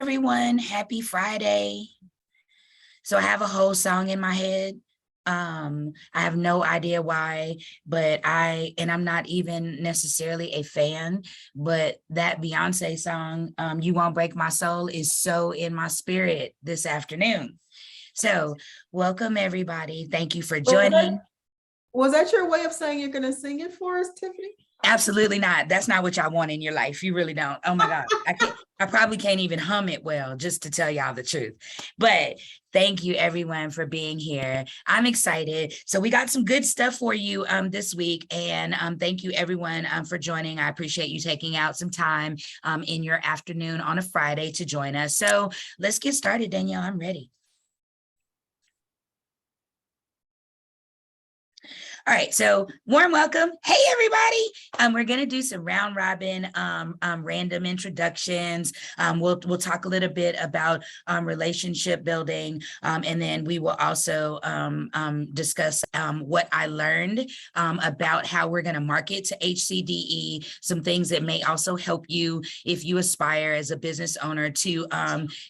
Everyone, happy Friday. So I have a whole song in my head. I have no idea why, but I'm not even necessarily a fan, but that Beyonce song, You Won't Break My Soul, is so in my spirit this afternoon. So welcome everybody. Thank you for joining. Was that your way of saying you're going to sing it for us, Tiffany? Absolutely not. That's not what y'all want in your life. You really don't. Oh my God. I probably can't even hum it well, just to tell y'all the truth. But thank you everyone for being here. I'm excited. So we got some good stuff for you this week. And thank you everyone for joining. I appreciate you taking out some time in your afternoon on a Friday to join us. So let's get started, Danielle. I'm ready. All right, so warm welcome. Hey, everybody. We're going to do some round robin random introductions. We'll talk a little bit about relationship building, and then we will also discuss what I learned about how we're going to market to HCDE, some things that may also help you if you aspire as a business owner to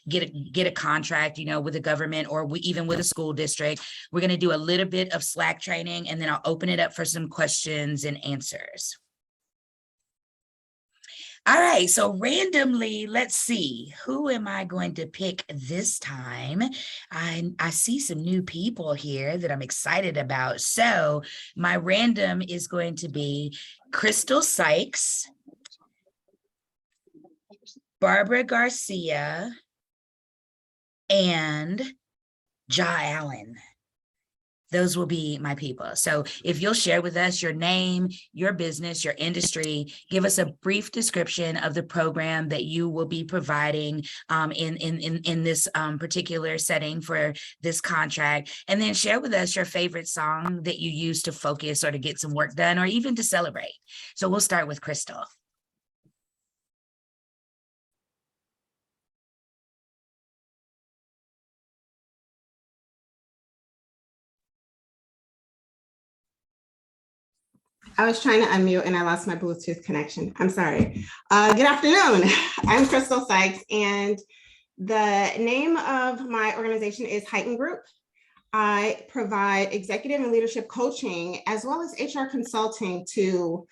get a contract, with the government or even with a school district. We're going to do a little bit of Slack training, and then I'll open it up for some questions and answers. All right, so randomly, let's see, who am I going to pick this time? I see some new people here that I'm excited about. So my random is going to be Crystal Sykes, Barbara Garcia, and Ja Allen. Those will be my people. So if you'll share with us your name, your business, your industry, give us a brief description of the program that you will be providing in this particular setting for this contract, and then share with us your favorite song that you use to focus or to get some work done or even to celebrate. So we'll start with Crystal. I was trying to unmute and I lost my Bluetooth connection. I'm sorry. Good afternoon. I'm Crystal Sykes, and the name of my organization is Heighten Group. I provide executive and leadership coaching as well as HR consulting to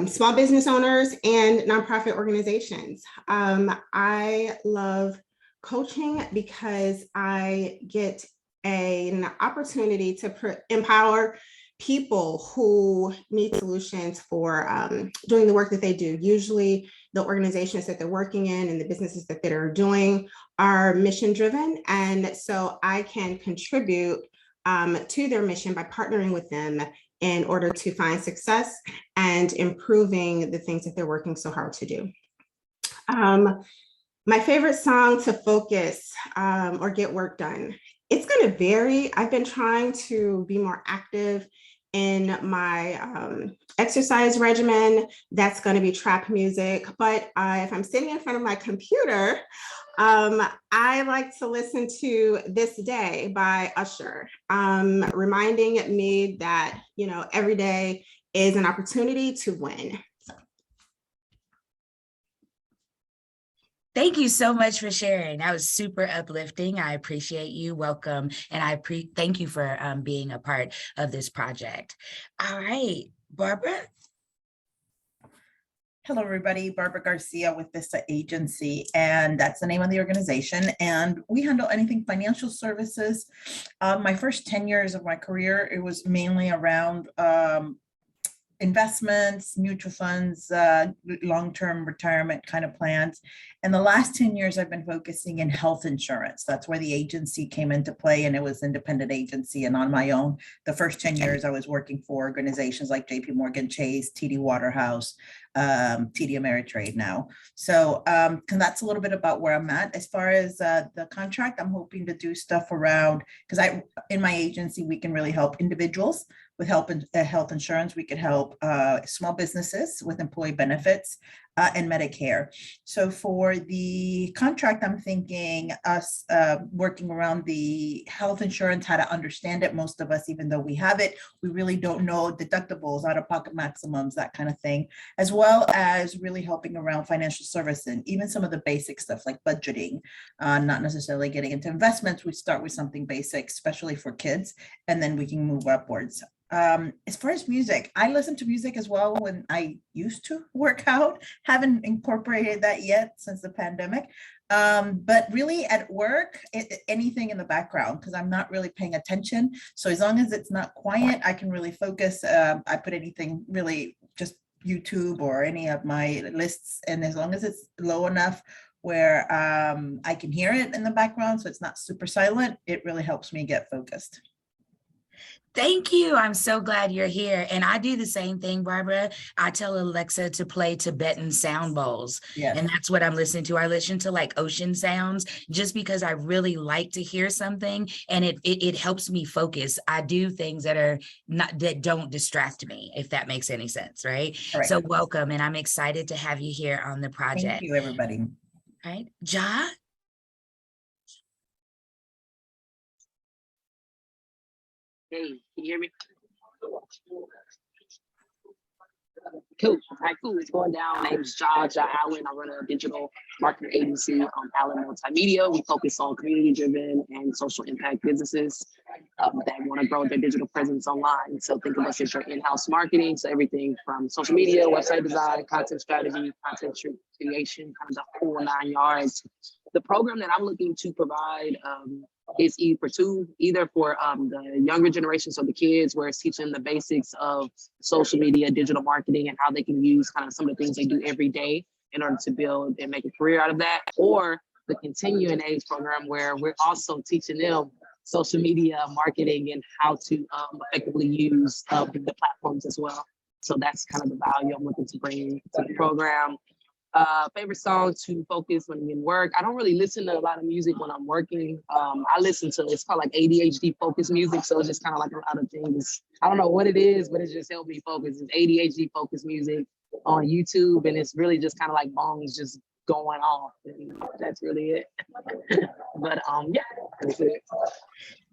small business owners and nonprofit organizations. I love coaching because I get an opportunity to empower people who need solutions for doing the work that they do. Usually the organizations that they're working in and the businesses that they're doing are mission driven. And so I can contribute to their mission by partnering with them in order to find success and improving the things that they're working so hard to do. My favorite song to focus or get work done, it's going to vary. I've been trying to be more active in my exercise regimen. That's going to be trap music. But if I'm sitting in front of my computer, I like to listen to This Day by Usher, reminding me that, every day is an opportunity to win. Thank you so much for sharing. That was super uplifting. I appreciate you. Welcome. And thank you for being a part of this project. All right, Barbara. Hello, everybody. Barbara Garcia with Vista Agency, and that's the name of the organization. And we handle anything financial services. My first 10 years of my career, it was mainly around investments, mutual funds, long-term retirement kind of plans. And the last 10 years, I've been focusing in health insurance. That's where the agency came into play, and it was independent agency and on my own. The first 10 years, I was working for organizations like JP Morgan Chase, TD Waterhouse, TD Ameritrade now. So that's a little bit about where I'm at. As far as the contract, I'm hoping to do stuff around, because in my agency, we can really help individuals with health insurance. We could help small businesses with employee benefits. and Medicare. So for the contract, I'm thinking us working around the health insurance, how to understand it. Most of us, even though we have it, we really don't know deductibles, out-of-pocket maximums, that kind of thing, as well as really helping around financial service and even some of the basic stuff like budgeting, not necessarily getting into investments. We start with something basic, especially for kids, and then we can move upwards. As far as music, I listen to music as well when I used to work out. Haven't incorporated that yet since the pandemic. But really at work, anything in the background, because I'm not really paying attention. So as long as it's not quiet, I can really focus. I put anything really, just YouTube or any of my lists. And as long as it's low enough where I can hear it in the background, so it's not super silent, it really helps me get focused. Thank you. I'm so glad you're here. And I do the same thing, Barbara. I tell Alexa to play Tibetan sound bowls. Yes. And that's what I'm listening to. I listen to like ocean sounds just because I really like to hear something, and it helps me focus. I do things that don't distract me, if that makes any sense, right? Correct. So welcome, and I'm excited to have you here on the project. Thank you, everybody. All right, Ja? Hey, can you hear me? Cool. All right, cool. It's going down. My name is Ja Allen. I run a digital marketing agency, Allen Multimedia. We focus on community-driven and social impact businesses that want to grow their digital presence online. So think of us as your in-house marketing. So everything from social media, website design, content strategy, content creation, kind of the whole 9 yards. The program that I'm looking to provide is either for the younger generation, so the kids, where it's teaching the basics of social media, digital marketing, and how they can use kind of some of the things they do every day in order to build and make a career out of that, or the continuing age program where we're also teaching them social media marketing and how to effectively use the platforms as well. So that's kind of the value I'm looking to bring to the program. Favorite song to focus when I'm in work. I don't really listen to a lot of music when I'm working. I listen to, it's called like ADHD focus music. So it's just kind of like a lot of things. I don't know what it is, but it's just helped me focus. It's ADHD focus music on YouTube. And it's really just kind of like bongs just going off. And that's really it. But yeah, that's it.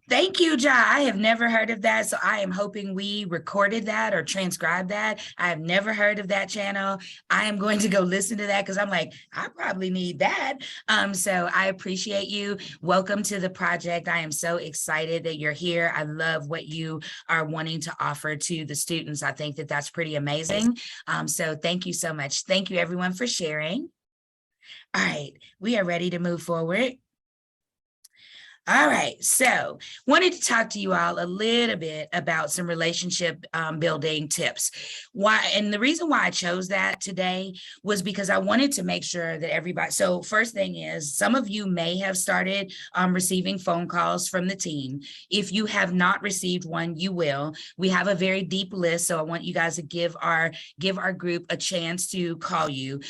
Thank you, Ja. I have never heard of that. So I am hoping we recorded that or transcribed that. I have never heard of that channel. I am going to go listen to that because I'm like, I probably need that. So I appreciate you. Welcome to the project. I am so excited that you're here. I love what you are wanting to offer to the students. I think that that's pretty amazing. So thank you so much. Thank you, everyone, for sharing. All right, we are ready to move forward. All right, so wanted to talk to you all a little bit about some relationship building tips. Why, and the reason why I chose that today was because I wanted to make sure that everybody, so first thing is, some of you may have started receiving phone calls from the team. If you have not received one, you will. We have a very deep list, so I want you guys to give our group a chance to call you.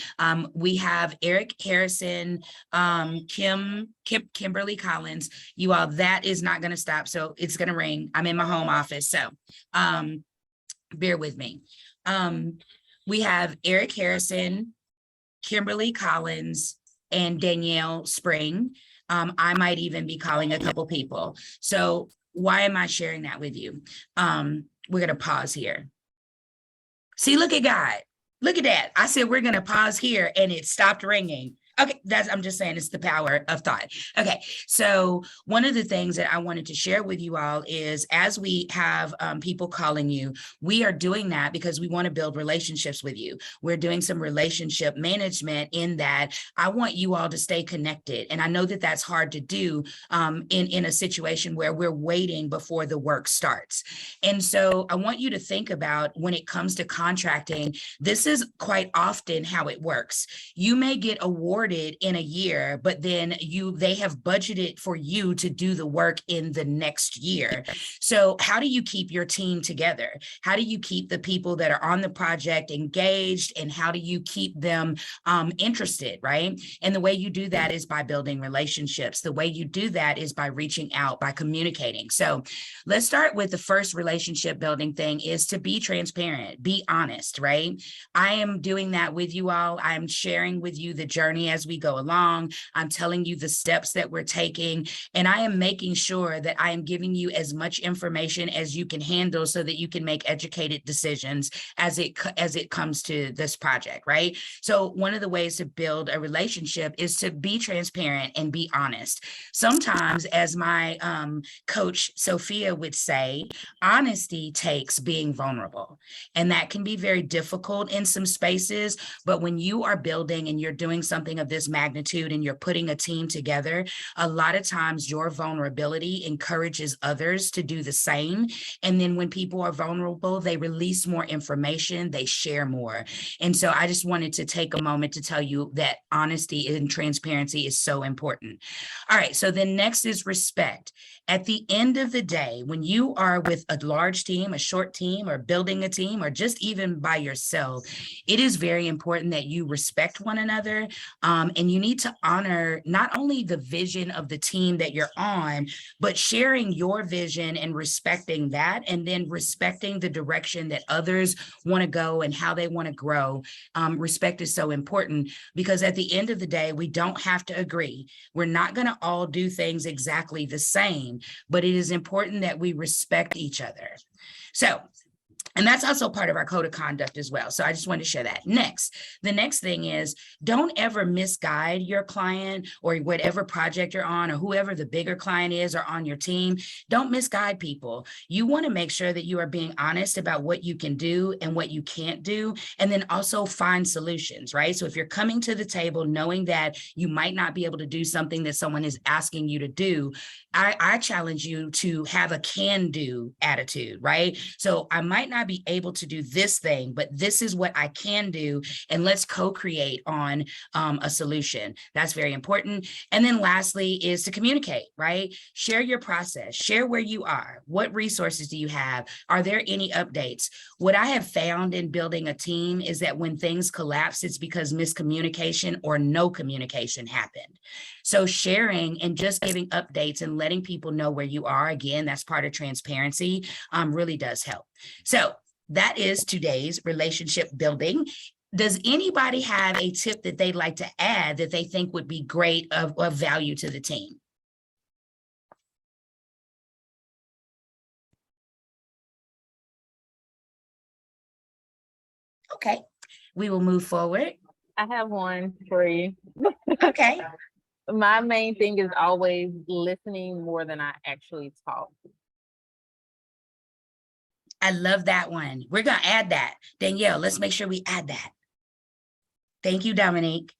We have Eric Harrison, Kimberly Collins. You all, that is not going to stop. So it's going to ring. I'm in my home office. So bear with me. We have Eric Harrison, Kimberly Collins, and Danielle Spring. I might even be calling a couple people. So why am I sharing that with you? We're going to pause here. See, look at God. Look at that. I said, we're going to pause here and it stopped ringing. Okay, I'm just saying it's the power of thought. Okay, so one of the things that I wanted to share with you all is, as we have people calling you, we are doing that because we want to build relationships with you. We're doing some relationship management in that I want you all to stay connected. And I know that that's hard to do in a situation where we're waiting before the work starts. And so I want you to think about, when it comes to contracting, this is quite often how it works. You may get awarded started in a year, but then they have budgeted for you to do the work in the next year. So how do you keep your team together? How do you keep the people that are on the project engaged, and how do you keep them interested, right? And the way you do that is by building relationships. The way you do that is by reaching out, by communicating. So let's start with the first relationship building thing, is to be transparent, be honest, right? I am doing that with you all. I'm sharing with you the journey as we go along. I'm telling you the steps that we're taking, and I am making sure that I am giving you as much information as you can handle so that you can make educated decisions as it comes to this project, right? So one of the ways to build a relationship is to be transparent and be honest. Sometimes, as my coach Sophia would say, honesty takes being vulnerable. And that can be very difficult in some spaces. But when you are building and you're doing something of this magnitude and you're putting a team together, a lot of times your vulnerability encourages others to do the same. And then when people are vulnerable, they release more information, they share more. And so I just wanted to take a moment to tell you that honesty and transparency is so important. All right, so then next is respect. At the end of the day, when you are with a large team, a short team, or building a team, or just even by yourself, it is very important that you respect one another. And you need to honor not only the vision of the team that you're on, but sharing your vision and respecting that, and then respecting the direction that others want to go and how they want to grow. Respect is so important, because at the end of the day, we don't have to agree. We're not going to all do things exactly the same, but it is important that we respect each other. So, and that's also part of our code of conduct as well. So I just wanted to share that. Next, the next thing is, don't ever misguide your client or whatever project you're on, or whoever the bigger client is or on your team. Don't misguide people. You want to make sure that you are being honest about what you can do and what you can't do, and then also find solutions, right? So if you're coming to the table knowing that you might not be able to do something that someone is asking you to do, I challenge you to have a can-do attitude, right? So I might not be able to do this thing, but this is what I can do, and let's co-create on a solution. That's very important. And then lastly is to communicate, right? Share your process, share where you are. What resources do you have? Are there any updates? What I have found in building a team is that when things collapse, it's because miscommunication or no communication happened. So sharing and just giving updates and letting people know where you are, again, that's part of transparency, really does help. So that is today's relationship building. Does anybody have a tip that they'd like to add that they think would be great of value to the team? Okay, we will move forward. I have one for you. Okay. My main thing is always listening more than I actually talk. I love that one. We're going to add that. Danielle, let's make sure we add that. Thank you, Dominique.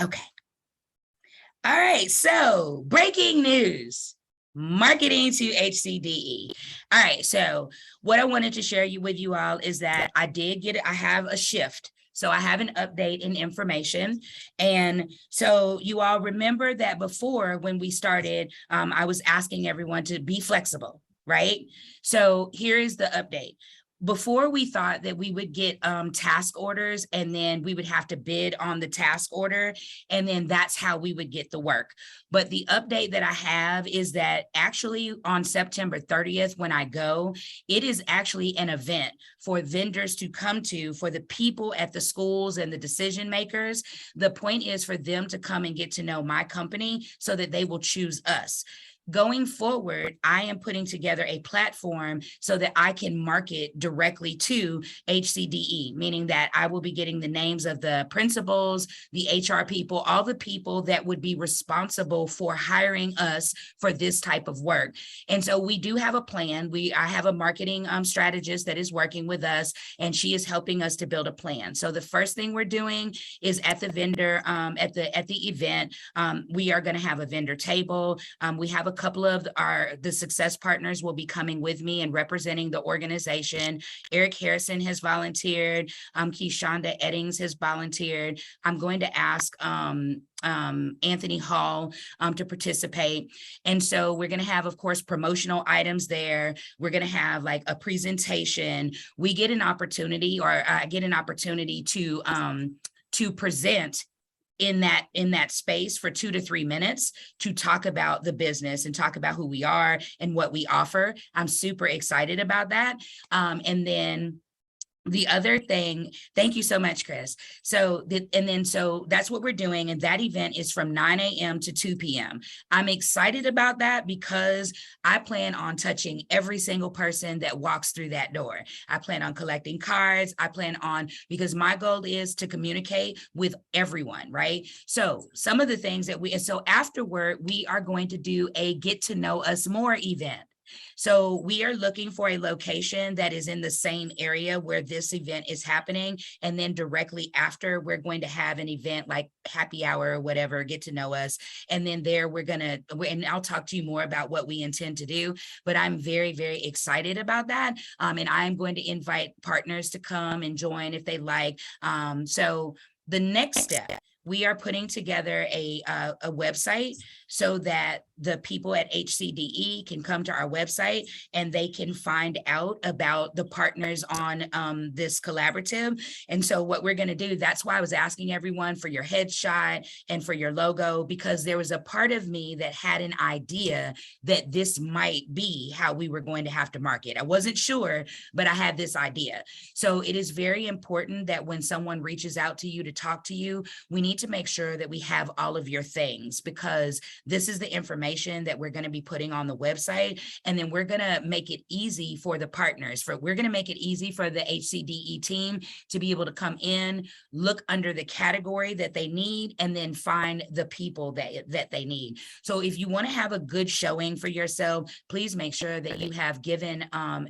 Okay. All right. So breaking news, marketing to HCDE. All right. So what I wanted to share with you all is that I have a shift. So I have an update in information. And so you all remember that before, when we started, I was asking everyone to be flexible, right? So here is the update. Before, we thought that we would get task orders, and then we would have to bid on the task order, and then that's how we would get the work. But the update that I have is that actually on September 30th, when I go, it is actually an event for vendors to come to, for the people at the schools and the decision makers. The point is for them to come and get to know my company so that they will choose us. Going forward, I am putting together a platform so that I can market directly to HCDE, meaning that I will be getting the names of the principals, the HR people, all the people that would be responsible for hiring us for this type of work. And so we do have a plan. I have a marketing strategist that is working with us, and she is helping us to build a plan. So the first thing we're doing is at the vendor, at the event, we are going to have a vendor table. We have a couple of the success partners will be coming with me and representing the organization. Eric Harrison has volunteered. Keshonda Eddings has volunteered. I'm going to ask Anthony Hall to participate. And so we're going to have, of course, promotional items there. We're going to have like a presentation. We get an opportunity, or I get an opportunity to present in that space for 2 to 3 minutes to talk about the business and talk about who we are and what we offer. I'm super excited about that. And then the other thing, thank you so much, Chris. So that's what we're doing. And that event is from 9 a.m. to 2 p.m. I'm excited about that because I plan on touching every single person that walks through that door. I plan on collecting cards. Because my goal is to communicate with everyone, right? So some of the things so afterward, we are going to do a get to know us more event. So we are looking for a location that is in the same area where this event is happening. And then directly after, we're going to have an event like happy hour or whatever, get to know us. And then there and I'll talk to you more about what we intend to do, but I'm very, very excited about that. And I'm going to invite partners to come and join if they like. So the next step, we are putting together a website so that the people at HCDE can come to our website and they can find out about the partners on this collaborative. And so what we're going to do, that's why I was asking everyone for your headshot and for your logo, because there was a part of me that had an idea that this might be how we were going to have to market. I wasn't sure, but I had this idea. So it is very important that when someone reaches out to you to talk to you, we need to make sure that we have all of your things, because this is the information that we're going to be putting on the website. And then we're going to make it easy for the partners. We're going to make it easy for the HCDE team to be able to come in, look under the category that they need, and then find the people that they need. So if you want to have a good showing for yourself, please make sure that you have given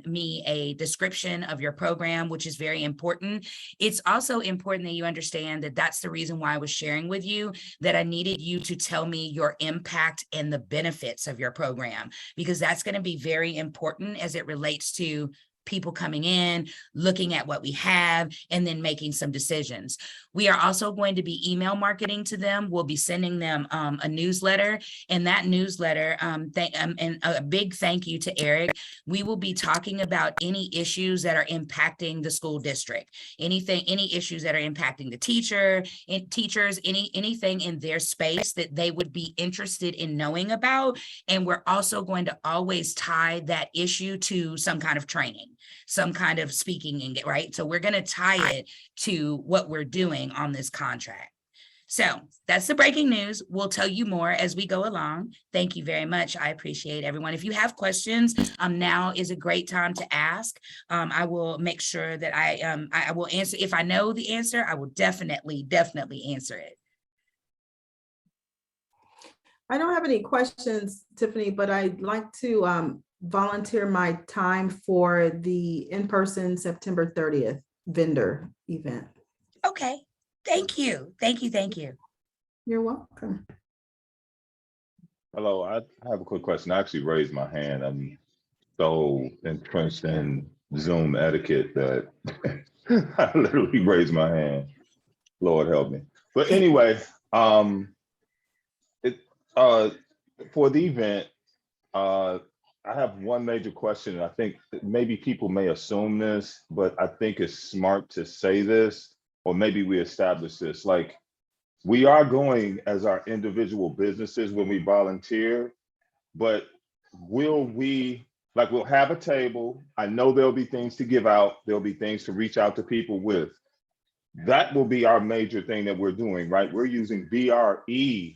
me a description of your program, which is very important. It's also important that you understand that that's the reason why I was sharing with you that I needed you to tell me your impact and the benefits of your program, because that's going to be very important as it relates to people coming in, looking at what we have, and then making some decisions. We are also going to be email marketing to them. We'll be sending them a newsletter, and that newsletter, and a big thank you to Eric. We will be talking about any issues that are impacting the school district, any issues that are impacting the teachers, anything in their space that they would be interested in knowing about. And we're also going to always tie that issue to some kind of training, some kind of speaking, right? So we're going to tie it to what we're doing on this contract. So that's the breaking news. We'll tell you more as we go along. Thank you very much. I appreciate everyone. If you have questions, now is a great time to ask. I will make sure that I will answer. If I know the answer, I will definitely answer it. I don't have any questions, Tiffany, but I'd like to volunteer my time for the in-person September 30th vendor event. Okay. Thank you. You're welcome. Hello, I have a quick question. I actually raised my hand. I'm so entrenched in Zoom etiquette that I literally raised my hand. Lord help me. But anyway, for the event, I have one major question, and I think maybe people may assume this, but I think it's smart to say this, or maybe we establish this. Like, we are going as our individual businesses when we volunteer, but we'll have a table. I know there'll be things to give out. There'll be things to reach out to people with. That will be our major thing that we're doing, right? We're using BRE,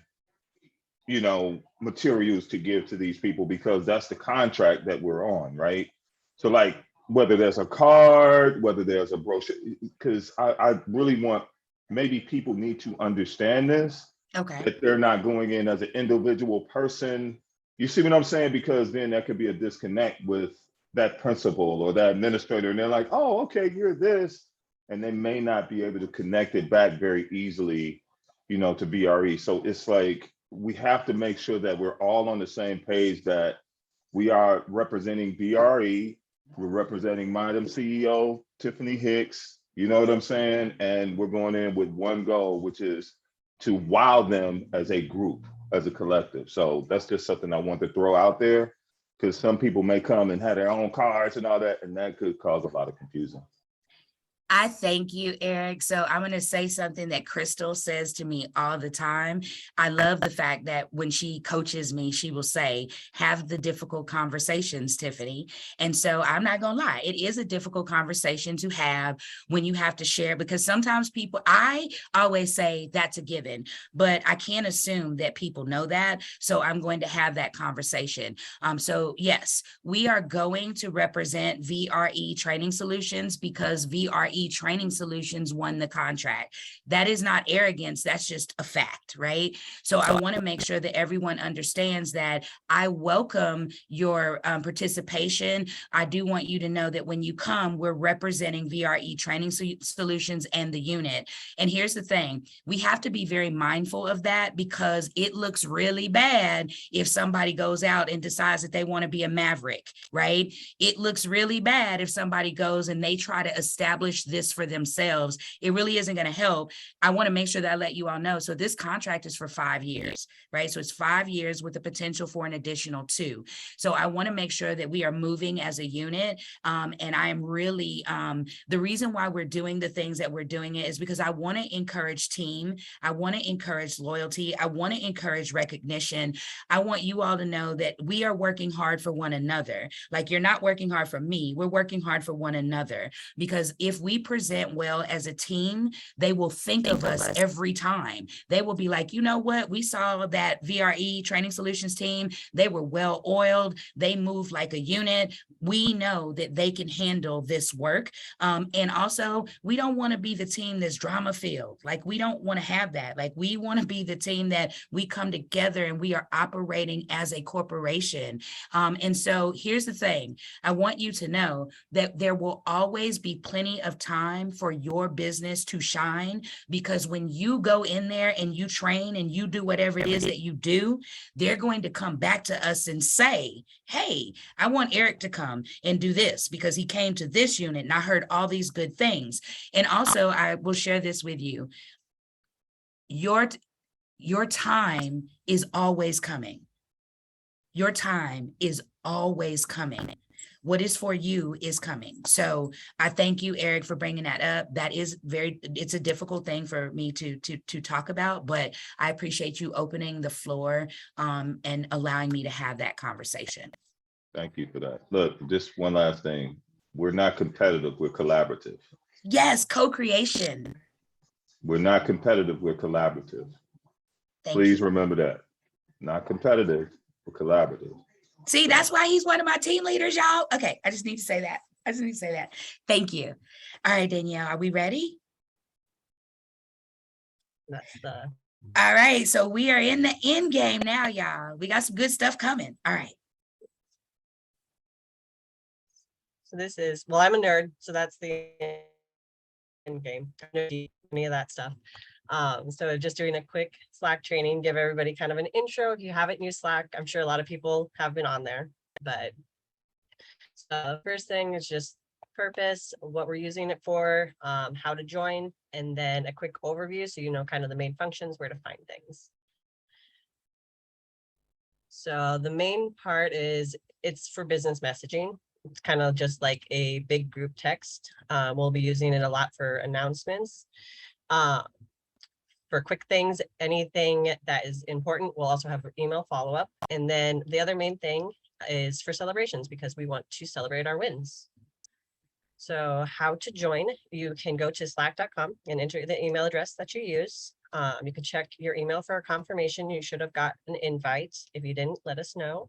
materials to give to these people because that's the contract that we're on, right? So like, whether there's a card, whether there's a brochure, because I really want, maybe people need to understand this, Okay. that they're not going in as an individual person. You see what I'm saying? Because then there could be a disconnect with that principal or that administrator, and they're like, oh, okay, you're this. And they may not be able to connect it back very easily, to BRE. So it's like, we have to make sure that we're all on the same page, that we are representing VRE, we're representing Mindem CEO, Tiffany Hicks, you know what I'm saying? And we're going in with one goal, which is to wow them as a group, as a collective. So that's just something I want to throw out there, because some people may come and have their own cards and all that, and that could cause a lot of confusion. I thank you, Eric. So I'm going to say something that Crystal says to me all the time. I love the fact that when she coaches me, she will say, have the difficult conversations, Tiffany. And so I'm not going to lie. It is a difficult conversation to have when you have to share, because sometimes people, I always say that's a given, but I can't assume that people know that. So I'm going to have that conversation. So yes, we are going to represent VRE Training Solutions because VRE Training Solutions won the contract. That is not arrogance, that's just a fact, right? So I want to make sure that everyone understands that I welcome your participation. I do want you to know that when you come, we're representing VRE Training Solutions and the unit. And here's the thing, we have to be very mindful of that, because it looks really bad if somebody goes out and decides that they want to be a maverick, right? It looks really bad if somebody goes and they try to establish this for themselves. It really isn't going to help. I want to make sure that I let you all know. So this contract is for 5 years, right? So it's 5 years with the potential for an additional 2. So I want to make sure that we are moving as a unit. And I am really, the reason why we're doing the things that we're doing it is because I want to encourage team. I want to encourage loyalty. I want to encourage recognition. I want you all to know that we are working hard for one another. Like, you're not working hard for me. We're working hard for one another, because if we present well as a team, they will think of us every time. They will be like, you know what? We saw that VRE Training Solutions team. They were well oiled. They moved like a unit. We know that they can handle this work. And also, we don't want to be the team that's drama filled. Like, we don't want to have that. Like, we want to be the team that we come together and we are operating as a corporation. And so here's the thing. I want you to know that there will always be plenty of time for your business to shine, because when you go in there and you train and you do whatever it is that you do, they're going to come back to us and say, hey, I want Eric to come and do this because he came to this unit and I heard all these good things. And also, I will share this with you. Your time is always coming. Your time is always coming. What is for you is coming. So I thank you, Eric, for bringing that up. That is it's a difficult thing for me to talk about, but I appreciate you opening the floor and allowing me to have that conversation. Thank you for that. Look, just one last thing. We're not competitive, we're collaborative. Yes, co-creation. We're not competitive, we're collaborative. Thank Please you. remember that. Not competitive, we're collaborative. See, that's why he's one of my team leaders, y'all. Okay, I just need to say that. Thank you. All right, Danielle, are we ready? All right, so we are in the end game now, y'all. We got some good stuff coming. All right. So this is, well, I'm a nerd, so that's the end game. I don't know any of that stuff. So just doing a quick Slack training, give everybody kind of an intro. If you haven't used Slack, I'm sure a lot of people have been on there, but so first thing is just purpose, what we're using it for, how to join, and then a quick overview so you know kind of the main functions, where to find things. So the main part is it's for business messaging. It's kind of just like a big group text. We'll be using it a lot for announcements. For quick things, anything that is important, we'll also have email follow-up. And then the other main thing is for celebrations, because we want to celebrate our wins. So how to join, you can go to slack.com and enter the email address that you use. You can check your email for a confirmation. You should have got an invite. If you didn't, let us know.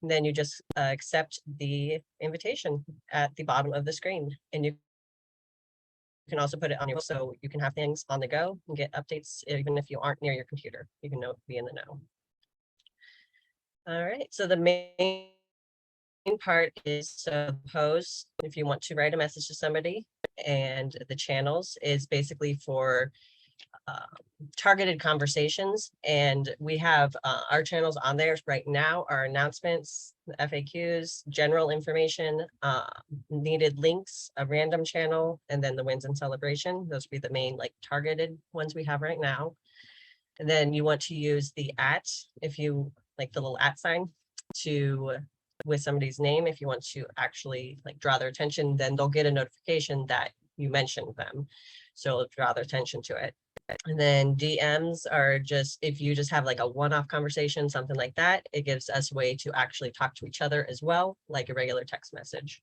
And then you just accept the invitation at the bottom of the screen, and you can also put it on your, so you can have things on the go and get updates even if you aren't near your computer. You can be in the know. All right, so the main part is post. If you want to write a message to somebody, and the channels is basically for targeted conversations, and we have our channels on there right now, our announcements, the FAQs, general information, needed links, a random channel, and then the wins and celebration. Those would be the main like targeted ones we have right now. And then you want to use the @ if you like the little @ sign to with somebody's name. If you want to actually like draw their attention, then they'll get a notification that you mentioned them. So it'll draw their attention to it. And then DMs are just, if you just have like a one-off conversation, something like that, it gives us a way to actually talk to each other as well, like a regular text message.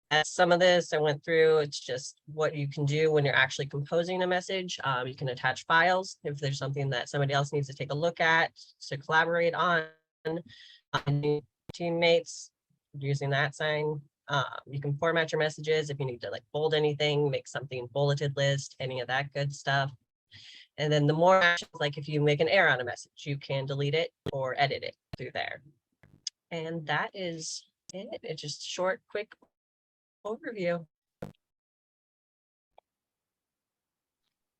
As some of this I went through, it's just what you can do when you're actually composing a message. You can attach files if there's something that somebody else needs to take a look at, to collaborate on. Teammates, using that sign. You can format your messages if you need to like bold anything, make something bulleted list, any of that good stuff. And then the more actions, like if you make an error on a message, you can delete it or edit it through there. And that is it. It's just a short, quick overview.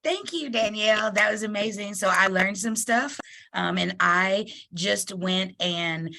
Thank you, Danielle. That was amazing. So I learned some stuff, and I just went and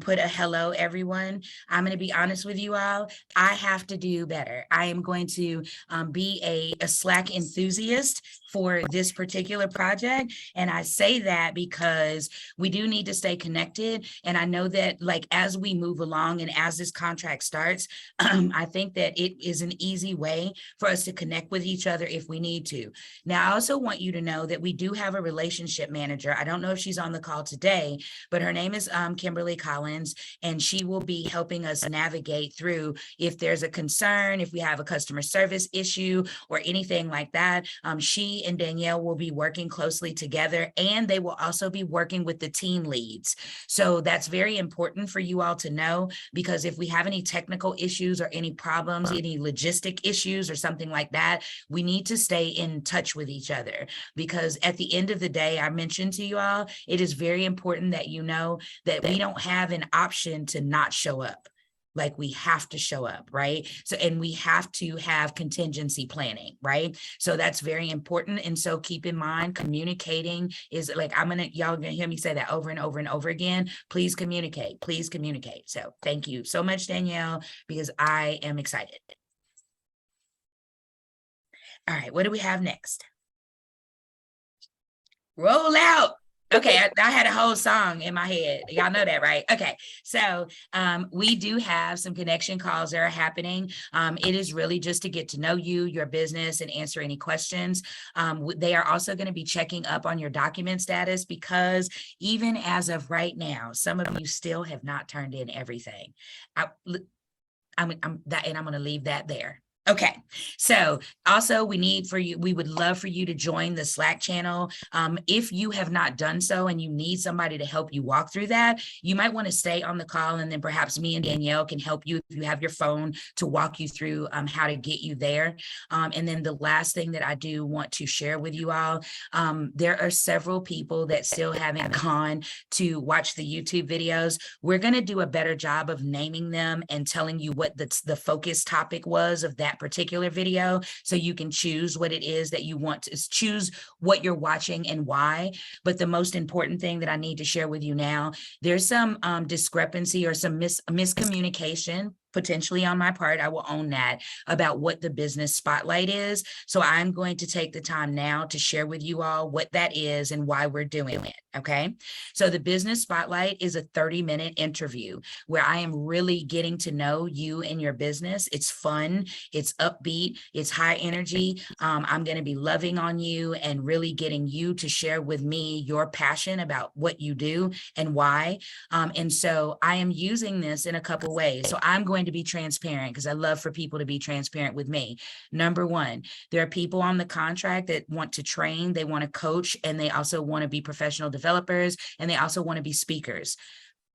put a hello, everyone. I'm going to be honest with you all. I have to do better. I am going to be a Slack enthusiast for this particular project. And I say that because we do need to stay connected. And I know that like as we move along and as this contract starts, I think that it is an easy way for us to connect with each other if we need to. Now, I also want you to know that we do have a relationship manager. I don't know if she's on the call today, but her name is Kimberly Collins, and she will be helping us navigate through if there's a concern, if we have a customer service issue or anything like that. She and Danielle will be working closely together, and they will also be working with the team leads. So that's very important for you all to know, because if we have any technical issues or any problems, any logistic issues or something like that, we need to stay in touch with each other, because at the end of the day, I mentioned to you all, it is very important that you know that we don't have an option to not show up. Like we have to show up, right? So, and we have to have contingency planning, right? So that's very important. And so keep in mind, communicating is like, y'all gonna hear me say that over and over and over again. Please communicate, please communicate. So thank you so much, Danielle, because I am excited. All right, what do we have next? Roll out. Okay, I had a whole song in my head. Y'all know that, right? Okay, so we do have some connection calls that are happening. It is really just to get to know you, your business, and answer any questions. They are also going to be checking up on your document status, because even as of right now, some of you still have not turned in everything. I'm going to leave that there. Okay, so also we would love for you to join the Slack channel. If you have not done so and you need somebody to help you walk through that, you might want to stay on the call, and then perhaps me and Danielle can help you if you have your phone to walk you through how to get you there. And then the last thing that I do want to share with you all, there are several people that still haven't gone to watch the YouTube videos. We're going to do a better job of naming them and telling you what the focus topic was of that particular video, so you can choose what it is that you want to choose, what you're watching and why. But the most important thing that I need to share with you now, there's some discrepancy or some miscommunication potentially on my part. I will own that, about what the business spotlight is. So I'm going to take the time now to share with you all what that is and why we're doing it. Okay. So the business spotlight is a 30-minute interview where I am really getting to know you and your business. It's fun. It's upbeat. It's high energy. I'm going to be loving on you and really getting you to share with me your passion about what you do and why. And so I am using this in a couple ways. So I'm going to be transparent, because I love for people to be transparent with me. Number one, there are people on the contract that want to train, they want to coach, and they also want to be professional developers, and they also want to be speakers.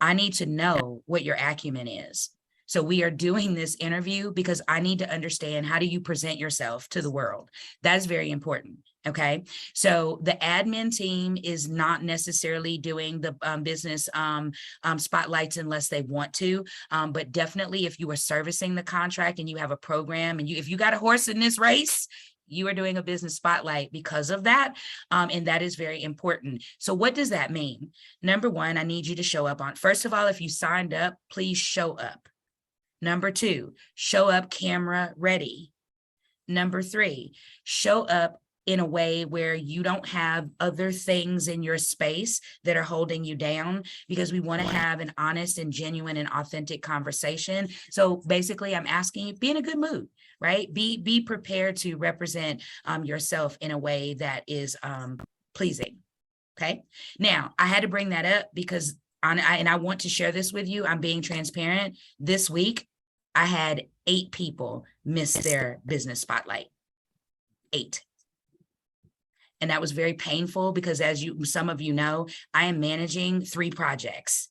I need to know what your acumen is. So we are doing this interview because I need to understand, how do you present yourself to the world? That's very important. Okay, so the admin team is not necessarily doing the business spotlights unless they want to, but definitely if you are servicing the contract and you have a program, and if you got a horse in this race, You are doing a business spotlight because of that. And that is very important. So what does that mean? Number one, I need you to show up on, first of all, if you signed up, please show up. Number two, show up camera ready. Number three, show up in a way where you don't have other things in your space that are holding you down, because we want to have an honest and genuine and authentic conversation. So basically, I'm asking you, be in a good mood, right? Be prepared to represent yourself in a way that is pleasing. Okay. Now, I had to bring that up because I want to share this with you. I'm being transparent. This week, I had 8 people miss their business spotlight. 8. And that was very painful because, as some of you know, I am managing 3 projects.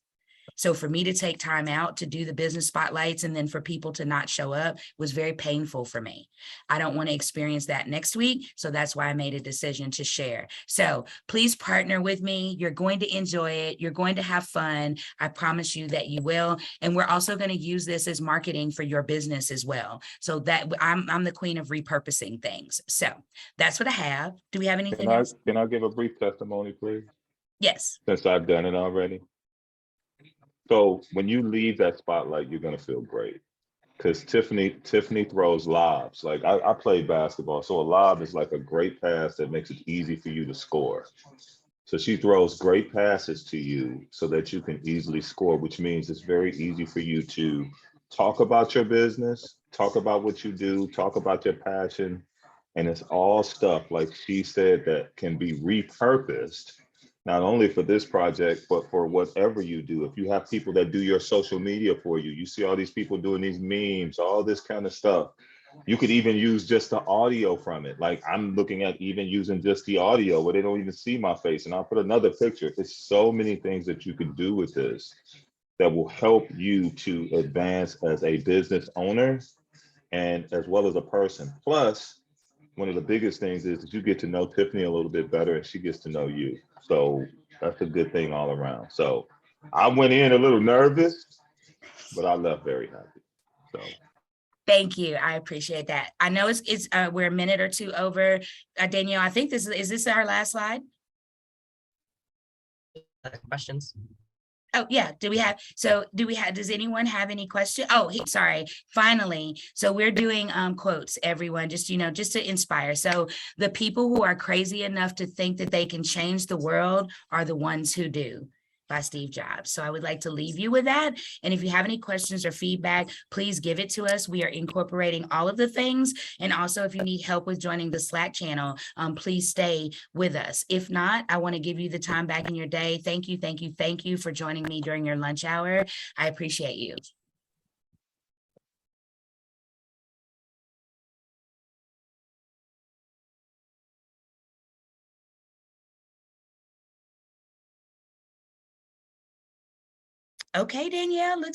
So for me to take time out to do the business spotlights and then for people to not show up was very painful for me. I don't want to experience that next week. So that's why I made a decision to share. So please partner with me. You're going to enjoy it. You're going to have fun. I promise you that you will. And we're also going to use this as marketing for your business as well. So that I'm the queen of repurposing things. So that's what I have. Do we have anything else? Can I give a brief testimony, please? Yes. Since I've done it already. So when you leave that spotlight, you're gonna feel great. Because Tiffany throws lobs. Like I play basketball, so a lob is like a great pass that makes it easy for you to score. So she throws great passes to you so that you can easily score, which means it's very easy for you to talk about your business, talk about what you do, talk about your passion. And it's all stuff, like she said, that can be repurposed, not only for this project, but for whatever you do. If you have people that do your social media for you, you see all these people doing these memes, all this kind of stuff. You could even use just the audio from it. Like I'm looking at even using just the audio where they don't even see my face, and I'll put another picture. It's so many things that you can do with this that will help you to advance as a business owner and as well as a person. Plus, one of the biggest things is that you get to know Tiffany a little bit better and she gets to know you. So that's a good thing all around. So I went in a little nervous, but I left very happy. So Thank you. I appreciate that. I know we're a minute or two over. Danielle, I think is this our last slide? Questions? Oh, yeah. Does anyone have any questions? Oh, sorry. Finally. So we're doing quotes, everyone, just to inspire. So the people who are crazy enough to think that they can change the world are the ones who do, by Steve Jobs. So I would like to leave you with that. And if you have any questions or feedback, please give it to us. We are incorporating all of the things. And also, if you need help with joining the Slack channel, please stay with us. If not, I want to give you the time back in your day. Thank you, thank you, thank you for joining me during your lunch hour. I appreciate you. Okay, Danielle, looks